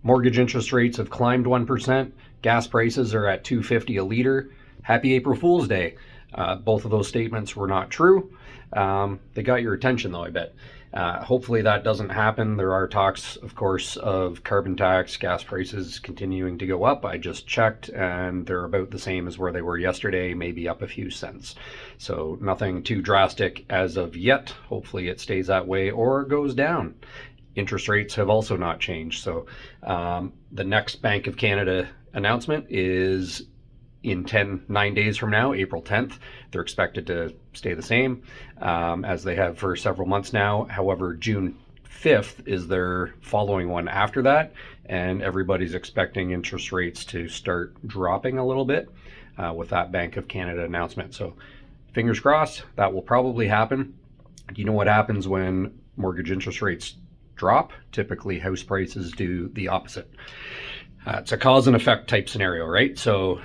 Mortgage interest rates have climbed 1%. Gas prices are at $2.50 a liter. Happy April Fool's Day. Both of those statements were not true. They got your attention though, I bet. Hopefully that doesn't happen. There are talks, of course, of carbon tax, gas prices continuing to go up. I just checked and they're about the same as where they were yesterday, maybe up a few cents. So nothing too drastic as of yet. Hopefully it stays that way or goes down. Interest rates have also not changed. So the next Bank of Canada announcement is in 9 days from now, April 10th. They're expected to stay the same as they have for several months now. However, June 5th is their following one after that, and everybody's expecting interest rates to start dropping a little bit with that Bank of Canada announcement. So fingers crossed, that will probably happen. Do you know what happens when mortgage interest rates drop? Typically, house prices do the opposite. It's a cause and effect type scenario, right? So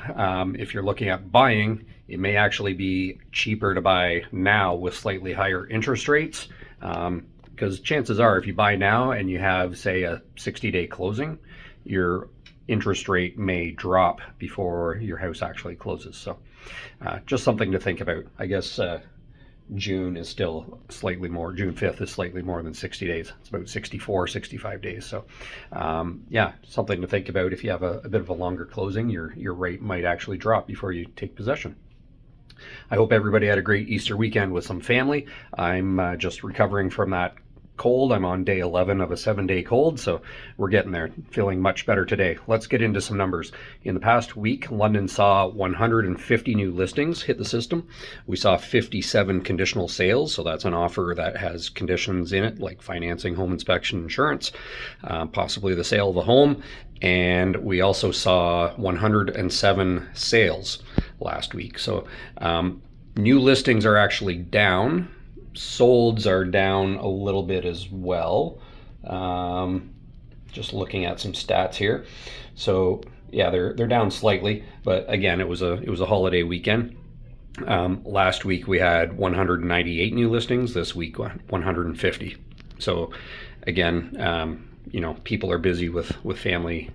if you're looking at buying, it may actually be cheaper to buy now with slightly higher interest rates, because chances are if you buy now and you have, say, a 60-day closing, your interest rate may drop before your house actually closes. So just something to think about. I guess June is still slightly more. June 5th is slightly more than 60 days. It's about 64, 65 days. So yeah, something to think about. If you have a bit of a longer closing, your rate might actually drop before you take possession. I hope everybody had a great Easter weekend with some family. I'm just recovering from that cold. I'm on day 11 of a 7-day cold, so we're getting there. Feeling much better today. Let's get into some numbers. In the past week, London saw 150 new listings hit the system. We saw 57 conditional sales, so that's an offer that has conditions in it, like financing, home inspection, insurance, possibly the sale of a home. And we also saw 107 sales last week. So new listings are actually down. Solds are down a little bit as well. Just looking at some stats here. So yeah, they're down slightly, but again, it was a holiday weekend. Last week we had 198 new listings. This week 150. So again, people are busy with family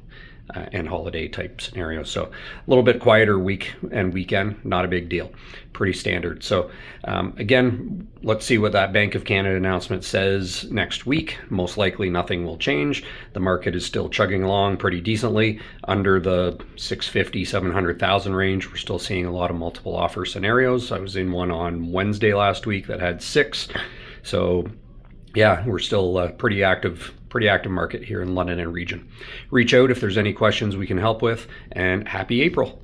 and holiday type scenarios. So a little bit quieter week and weekend, not a big deal, pretty standard. So again, let's see what that Bank of Canada announcement says next week. Most likely nothing will change. The market is still chugging along pretty decently under the 650, 700,000 range. We're still seeing a lot of multiple offer scenarios. I was in one on Wednesday last week that had 6. So yeah, we're still pretty active market here in London and region. Reach out if there's any questions we can help with, and happy April.